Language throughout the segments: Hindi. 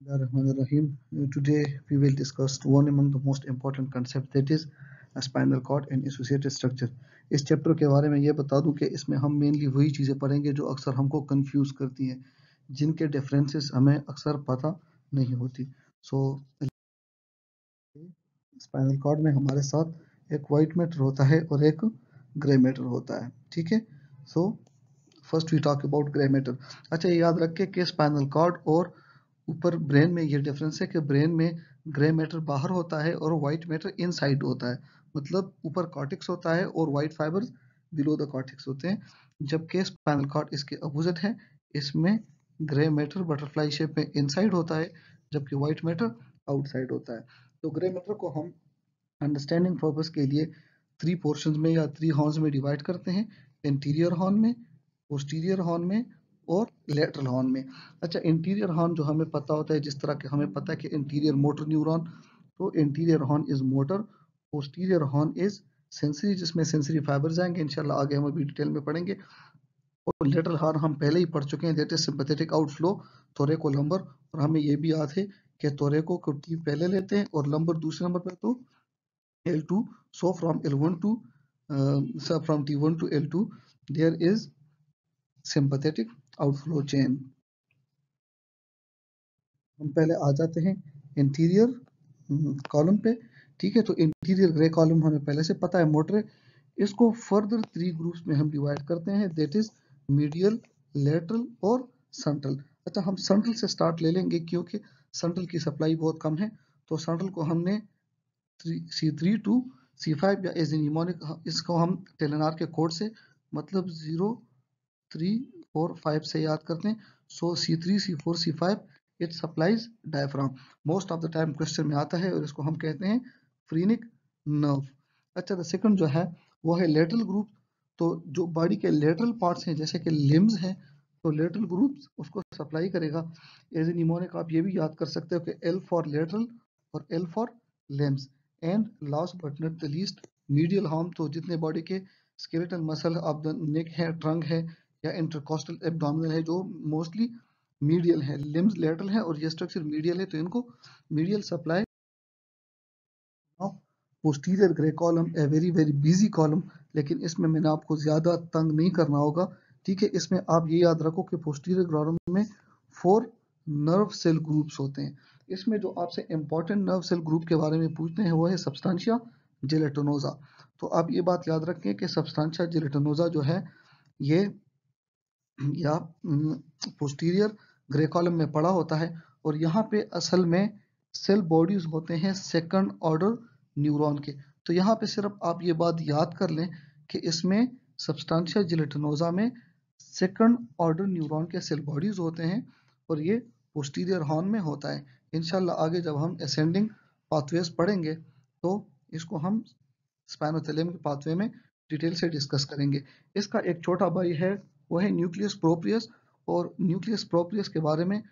Bismillahirrahmanirrahim. Today we will discuss one among the most important concepts, that is a spinal cord and associated structure. इस चैप्टर के बारे में ये बता दूं कि इसमें हम मेनली वही चीज़ें पढ़ेंगे जो अक्सर हमको कंफ्यूज करती हैं, जिनके डिफरेंसेस हमें अक्सर पता नहीं होती. सो स्पाइनल कॉर्ड में हमारे साथ एक वाइट मैटर होता है और एक ग्रे मैटर होता है. ठीक है. So first we talk about grey matter. अच्छा, ये याद रखें कि स्पाइनल कॉर्ड और ऊपर ब्रेन में ये डिफरेंस है कि ब्रेन में ग्रे मैटर बाहर होता है और वाइट मैटर इनसाइड होता है. मतलब ऊपर कॉर्टेक्स होता है और white fibres below the cortex होते हैं, जबकि स्पाइनल कॉर्ड इसके अपोजिट है. इसमें ग्रे मैटर बटरफ्लाई शेप में इनसाइड होता है, जबकि वाइट मैटर आउटसाइड होता है. तो ग्रे मैटर को हम अंडरस्टैंडिंग पर्पस के लिए 3 पोर्शंस में या 3 हॉर्न्स में डिवाइड करते हैं. इंटीरियर हॉर्न में, पोस्टीरियर हॉर्न में और लेटरल हॉर्न में. अच्छा, इंटीरियर हॉर्न जो हमें पता होता है, जिस तरह के हमें पता है कि इंटीरियर मोटर न्यूरॉन, तो interior horn is motor, posterior horn is sensory, जिसमें सेंसरी फाइबर्स आएंगे. इंशाल्लाह आगे हम अभी डिटेल में पढ़ेंगे. और लेटरल हॉर्न हम पहले ही पढ़ चुके हैं, that is sympathetic outflow, थोरेको lumbar. और हमें ये भी याद है कि थोरेको को टी पहले लेते हैं और लंबर दूसरे नंबर पर. तो L2, so from L1 to so from T1 to L2 there is sympathetic outflow chain. हम पहले आ जाते हैं इंटीरियर कॉलम पे. ठीक है. तो इंटीरियर ग्रे कॉलम हमें पहले से पता है, मोटर है. इसको फर्दर 3 ग्रुप्स में हम डिवाइड करते हैं, दैट इज मीडियल, लेटरल और सेंट्रल. अच्छा, हम सेंट्रल से स्टार्ट ले लेंगे क्योंकि सेंट्रल की सप्लाई बहुत कम है. तो सेंट्रल को हमने C3 टू C5 या एज निमोनिक, इसको हम टेलेनार के कोड से मतलब 0, 3, 4, 5 से याद करते हैं. सो C3, C4, C5 it supplies diaphragm. Most of the time question में आता है और इसको हम कहते हैं फ्रीनिक नर्व. अच्छा, द सेकंड जो है वो है लेटरल ग्रुप. तो जो बॉडी के लेटरल पार्ट्स हैं, जैसे कि लिम्स हैं, तो लेटरल ग्रुप उसको सप्लाई करेगा. एज निमोनिक आप ये भी याद कर सकते हो कि L फॉर लेटरल और L for limbs. And last but not the least medial horn. तो जितने बॉडी के skeletal muscle of the neck है, ट्रंक है या इंटरकोस्टल एब्डोमिनल है, जो मोस्टली मीडियल है. लिम्स लेटरल है और ये स्ट्रक्चर मीडियल है, तो इनको medial supply. Posterior grey column a very very busy column, लेकिन इसमें मैंने आपको ज्यादा तंग नहीं करना होगा. ठीक है. इसमें आप ये याद रखो कि पोस्टीरियर कॉलम में 4 नर्व सेल ग्रुप्स होते हैं. इसमें जो आपसे इंपॉर्टेंट नर्व सेल ग्रुप के बारे में पूछते हैं वो है सब्सटेंशिया जेलेटोनोजा. तो आप ये बात याद रखें कि सब्सटेंशिया जेलेटोनोजा जो है ये या पोस्टीरियर ग्रे कॉलम में पड़ा होता है. और यहाँ पे असल में सेल बॉडीज होते हैं सेकंड ऑर्डर न्यूरॉन के. तो यहाँ पे सिर्फ आप ये बात याद कर लें कि इसमें सब्सटेंशिया जिलेटिनोजा में सेकंड ऑर्डर न्यूरॉन के सेल बॉडीज होते हैं और ये पोस्टीरियर हॉर्न में होता है. इंशाल्लाह आगे जब हम असेंडिंग पाथवेज पढ़ेंगे तो इसको हम स्पाइनोथेलियम के पाथवे में डिटेल से डिस्कस करेंगे. इसका एक छोटा भाई है, वो है न्यूक्लियस प्रोप्रियस. और न्यूक्लियस प्रोप्रियस के बारे में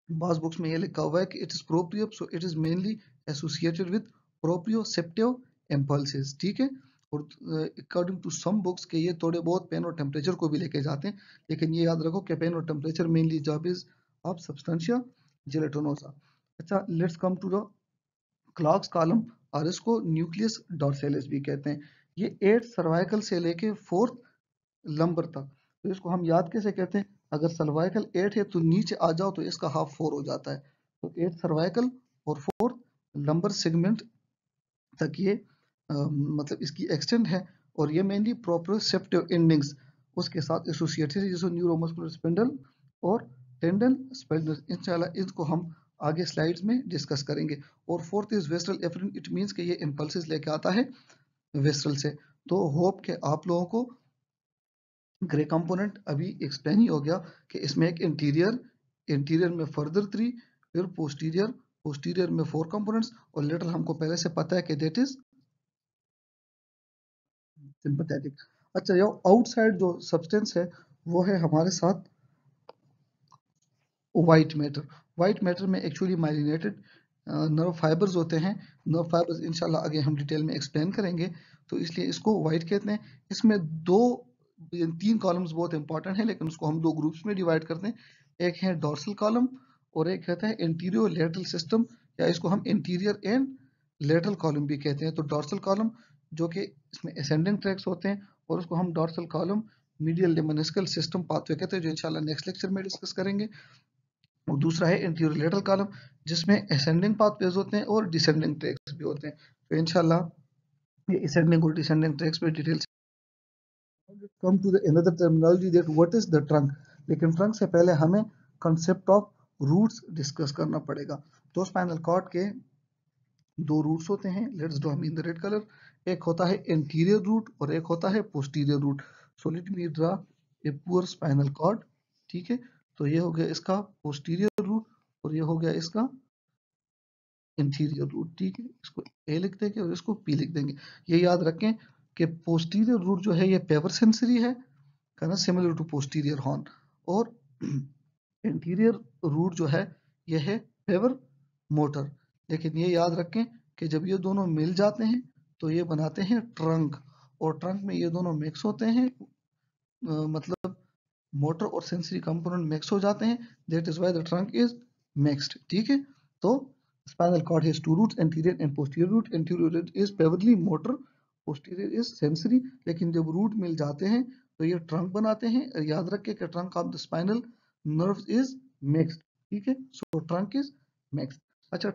बास बुक्स में ये लिखा हुआ है कि it is proprio, so it is mainly associated with proprioceptive impulses. ठीक है. और अकॉर्डिंग टू सम बुक्स के ये थोड़े बहुत पेन और टेम्परेचर को भी लेके जाते हैं, लेकिन ये याद रखो कि पेन और temperature mainly job is of substantia gelatinosa. अच्छा, let's come to the clarke's column, और इसको न्यूक्लियस डॉर्सैलिस भी कहते हैं. ये 8 सर्वाइकल से लेके 4th लंबर तक. तो इसको हम याद कैसे कहते हैं, अगर सर्वाइकल 8 है तो नीचे आ जाओ तो इसका हाफ 4 हो जाता है. तो 8 सर्वाइकल और 4th लंबर सेगमेंट तक ये मतलब इसकी एक्सटेंड है. और ये मेनली प्रोप्रोसेप्टिव एंडिंग्स उसके साथ एसोसिएटेड है, जैसे न्यूरोमस्कुलर स्पिंडल और टेंडन स्पिंडल. इंशाल्लाह इसको हम आगे स्लाइड्स में डिस्कस करेंगे. और 4th is visceral afferent. It means कि ये इंपल्सेस लेके आता है वेस्ट्रल से. तो होप के आप लोगों को ग्रे कंपोनेंट अभी एक्सप्लेन ही हो गया कि इसमें एक इंटीरियर में फर्दर 3, फिर पोस्टीरियर में 4 कंपोनेंट्स और लेटरल हमको पहले से पता है कि दैट इज सिंपैथेटिक. अच्छा, ये आउटसाइड जो सब्सटेंस है वो है हमारे साथ व्हाइट मैटर. व्हाइट मैटर में एक्चुअली माइलिनेटेड नर्व फाइबर्स होते हैं. नर्व फाइबर्स इंशाल्लाह आगे हम डिटेल में एक्सप्लेन करेंगे, तो इसलिए इसको व्हाइट कहते हैं. इसमें 3 कॉलम्स बहुत इंपॉर्टेंट हैं, लेकिन उसको हम 2 ग्रुप्स में डिवाइड करते हैं. एक है डोर्सल कॉलम और एक कहता है एंटीरियर लेटरल सिस्टम, या इसको हम इंटीरियर एंड लेटरल कॉलम भी कहते हैं। तो डॉर्सल कॉलम जो कि इसमें असेंडिंग ट्रैक्स होते हैं, और उसको हम dorsal column medial lemniscal system pathway कहते हैं, जो इंशाल्लाह नेक्स्ट लेक्चर में डिस्कस करेंगे। और दूसरा है इंटीरियर लेटरल कॉलम, जिसमें असेंडिंग पाथवेज होते हैं और डिसेंडिंग ट्रैक्स भी होते हैं। तो इंशाल्लाह ये असेंडिंग और डिसेंडिंग ट्रैक्स पे detail come to the another terminology that what is the trunk. लेकिन ट्रंक से पहले हमें कॉन्सेप्ट ऑफ रूट्स डिस्कस करना पड़ेगा। तो स्पाइनल कॉर्ड के दो रूट्स होते हैं, let's draw in the red colour. एक होता है एंटीरियर रूट और एक होता है posterior root. So let me draw a poor spinal cord, ठीक है। तो ये हो गया इसका पोस्टीरियर रूट और ये हो गया इसका इंटीरियर रूट, ठीक है। इसको ए लिख देंगे और इसको पी लिख देंगे। ये याद रखें कि पोस्टीरियर रूट जो है ये पेवर सेंसरी है, kind of similar to posterior horn, और इंटीरियर रूट जो है यह है पेवर मोटर। लेकिन ये याद रखें कि जब ये दोनों मिल जाते हैं तो ये बनाते हैं ट्रंक, और ट्रंक में ये दोनों मिक्स होते हैं, मतलब मोटर और सेंसरी कंपोनेंट मिक्स हो जाते हैं, that is why the trunk is mixed, ठीक है। तो spinal cord has two roots, anterior and posterior root. Anterior is purely motor, posterior is sensory. लेकिन जब रूट मिल जाते हैं तो ये ट्रंक बनाते हैं। याद रखें कि trunk of the spinal nerves is mixed, ठीक है। सो ट्रंक इज मिक्स्ड। अच्छा,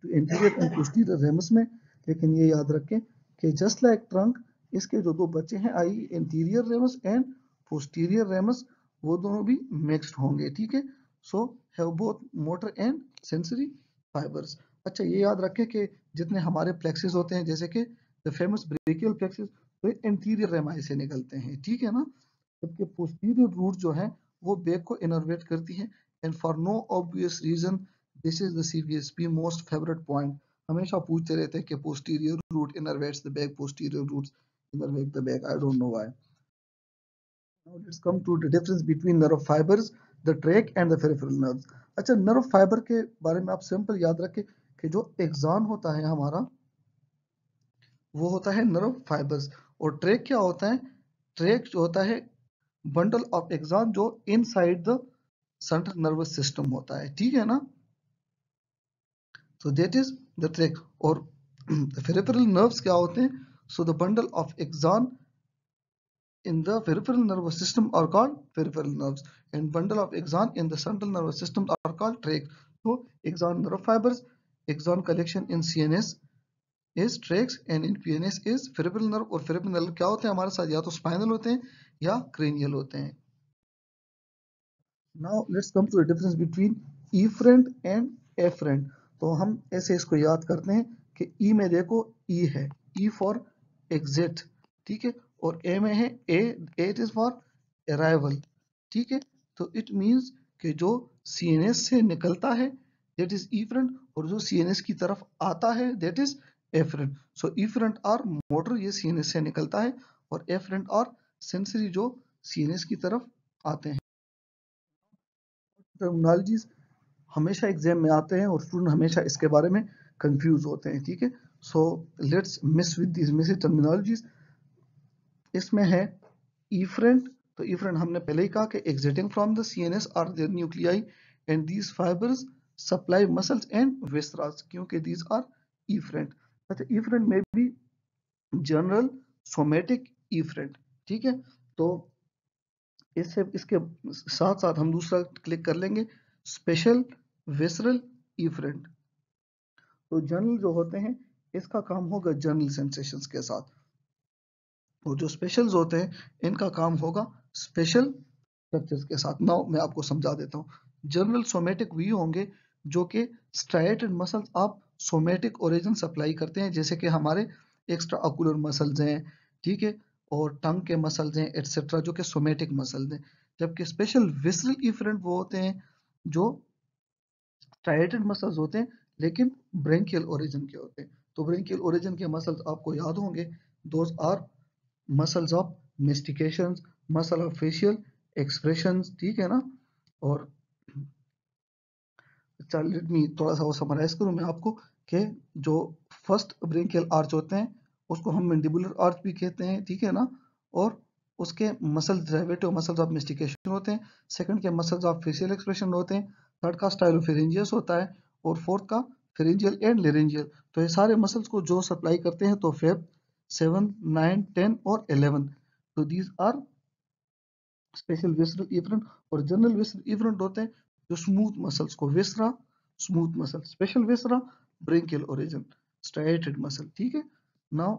इंटीरियर एंड पोस्टीरियर रेमस में, लेकिन ये याद रखें कि जस्ट लाइक ट्रंक, इसके जो दो बच्चे हैं I anterior ramus and posterior ramus, वो दोनों भी मिक्स्ड होंगे, ठीक है। So have both motor and sensory fibres. अच्छा, ये याद रखें कि जितने हमारे प्लेक्सेस होते हैं, जैसे कि द फेमस ब्रेकियल प्लेक्सेस, तो इंटीरियर रेमाई से निकलते हैं, ठीक है ना। जबकि पोस्टीरियर रूट जो है वो बैक को इनर्वेट करती है, and for no obvious reason this is the CVSP most favourite point. हमेशा पूछते रहते हैं कि posterior root innervates the back, posterior roots innervate the back, I don't know why. Now let's come to the difference between nerve fibres, the track and the peripheral nerves. अच्छा, नर्व फाइबर के बारे में आप सिंपल याद रखें कि जो एक्सॉन होता है हमारा, वो होता है नर्व फाइबर्स। और ट्रैक क्या होता है? ट्रैक जो होता है बंडल ऑफ एक्सॉन जो inside the central nervous system होता है, ठीक है ना। So that is the track। और peripheral nerves क्या होते हैं? So the bundle of axon in the peripheral nervous system are called peripheral nerves, and bundle of axon in the central nervous system are called tracts. So axon nerve fibers, axon collection in CNS is tracts, and in PNS is peripheral nerve। और peripheral nerve क्या होते हैं हमारे साथ? या तो spinal होते हैं या cranial होते हैं। Now let's come to the difference between efferent and afferent। तो हम ऐसे इसको याद करते हैं कि E में देखो E है, E फॉर एग्जिट, ठीक है। और A में है A, it is for arrival, ठीक है। तो इट मींस कि जो CNS से निकलता है दैट इज efferent, और जो CNS की तरफ आता है that is afferent। So efferent और मोटर ये CNS से निकलता है, और afferent और सेंसरी जो CNS की तरफ आते हैं। टर्मिनोलॉजीज हमेशा एग्जाम में आते हैं और स्टूडेंट हमेशा इसके बारे में कंफ्यूज होते हैं, ठीक है। So let's miss with this miss terminologies. इसमें है इफरेंट। तो इफरेंट हमने पहले ही कहा कि exiting from the CNS are their nuclei, and these fibres supply muscles and viscera, क्योंकि दीज आर इफरेंट। अच्छा, इफरेंट में भी जनरल सोमेटिक इफरेंट, ठीक है। तो इससे इसके साथ साथ हम दूसरा क्लिक कर लेंगे, स्पेशल विसरल इफरेंट। तो जनरल जो होते हैं इसका काम होगा जनरल सेंसेशंस के साथ, और जो स्पेशल्स होते हैं इनका काम होगा स्पेशल स्ट्रक्चर्स के साथ। नाउ मैं आपको समझा देता हूँ। जनरल सोमेटिक वी होंगे जो कि striated muscles of somatic origin supply करते हैं, जैसे कि हमारे एक्स्ट्रा ऑकुलर मसल्स हैं, ठीक है, और टंग के मसल्स हैं एटसेट्रा, जो कि सोमेटिक मसल्स हैं। जबकि स्पेशल विसरल इफरेंट वो होते हैं जो स्ट्राइएटेड मसल्स होते हैं लेकिन ब्रेंकियल ओरिजिन के होते हैं। तो ब्रेंकियल ओरिजिन के मसल्स आपको याद होंगे, those our muscles of mastication, muscle of facial expressions, ठीक है ना। और लेट मी थोड़ा सा वो समराइज करूं मैं आपको कि जो फर्स्ट ब्रेंकियल आर्च होते हैं उसको हम मैंडिबुलर आर्च भी कहते हैं, ठीक है ना। और उसके muscle derivative muscles of mastication होते हैं, सेकंड के मसल्स ऑफ फेशियल एक्सप्रेशन होते हैं, थर्ड का स्टाइलोफेरेंजियस होता है और फोर्थ का फेरेंजियल एंड लेरेंजियल। तो ये सारे मसल्स को जो सप्लाई करते हैं तो फिफ्थ, 7, 9, 10 और 11। तो these are special visceral efferent. और जनरल विसरल इफरेंट होते हैं जो स्मूथ मसल्स को, viscera smooth muscle, special viscera branchial origin striated muscle. ठीक है, नाउ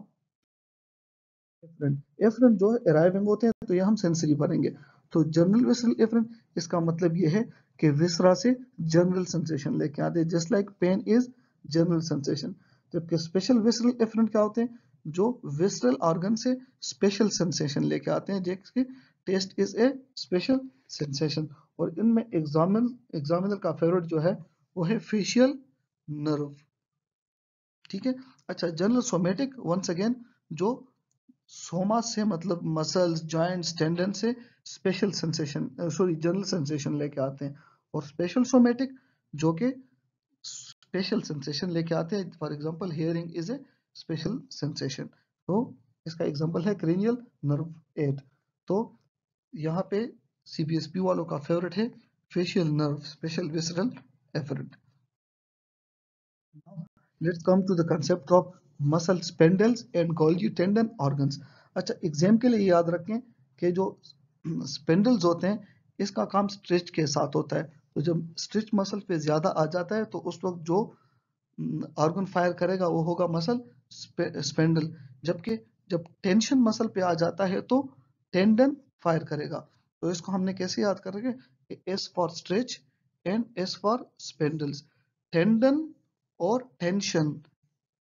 एफरेंट, एफरेंट जो है अराइविंग होते हैं, तो ये हम सेंसरी पढ़ेंगे। तो जनरल विसरल एफरेंट, इसका मतलब ये है कि विसरा से जनरल सेंसेशन लेके आते हैं, just like pain is general sensation. जबकि स्पेशल विसरल एफरेंट क्या होते हैं, जो विसरल ऑर्गन से स्पेशल सेंसेशन लेके आते हैं, जैसे taste is a special sensation. और इनमें एग्जामिनर का फेवरेट जो है वो है फेशियल नर्व। ठीक है, अच्छा जनरल सोमेटिक, वंस अगेन, जो सोमा से मतलब मसल्स, जॉइंट्स, टेंडन से special sensation, sorry general sensation लेके आते हैं। और स्पेशल सोमेटिक जो कि स्पेशल सेंसेशन लेके आते हैं, for example hearing is a special sensation. तो इसका एग्जांपल है क्रेनियल नर्व 8। तो यहाँ पे सीबीएसपी वालों का फेवरेट है facial nerve special visceral afferent. Let's come to the concept of muscle spindles and Golgi tendon organs. अच्छा, एग्जाम के लिए याद रखें कि जो स्पेंडल्स होते हैं इसका काम स्ट्रेच के साथ होता है। तो जब स्ट्रेच मसल पे ज्यादा आ जाता है तो उस वक्त जो ऑर्गन फायर करेगा वो होगा मसल स्पेंडल। जबकि जब टेंशन मसल पे आ जाता है तो टेंडन फायर करेगा। तो इसको हमने कैसे याद करेंगे, S for stretch and S for spindles. Tendon और टेंशन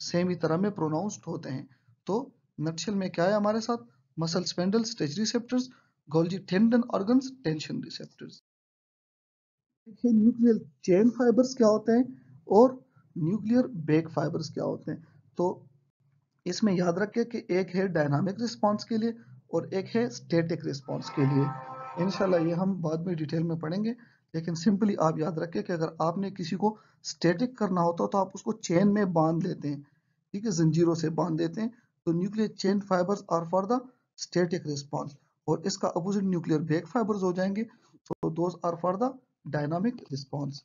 सेम ही तरह में प्रोनाउंस्ड होते हैं। तो नटशेल में क्या है हमारे साथ, muscle spindle stretch receptors, Golgi tendon organs tension receptors. देखिए न्यूक्लियर चेन फाइबर्स क्या होते हैं और न्यूक्लियर बेक फाइबर्स क्या होते हैं। तो इसमें याद रखिए कि एक है डायनामिक रिस्पांस के लिए और एक है स्टैटिक रिस्पांस के लिए। इंशाल्लाह ये हम बाद में डिटेल में पढ़ेंगे, लेकिन सिंपली आप याद रखिए कि अगर आपने किसी को स्टैटिक करना होता तो आप उसको चेन में बांध लेते हैं, ठीक है, जंजीरों से बांध देते हैं। तो nuclear chain fibres are for the static response और इसका अपोजिट न्यूक्लियर बेक फाइबर्स हो जाएंगे, so those are for the dynamic response।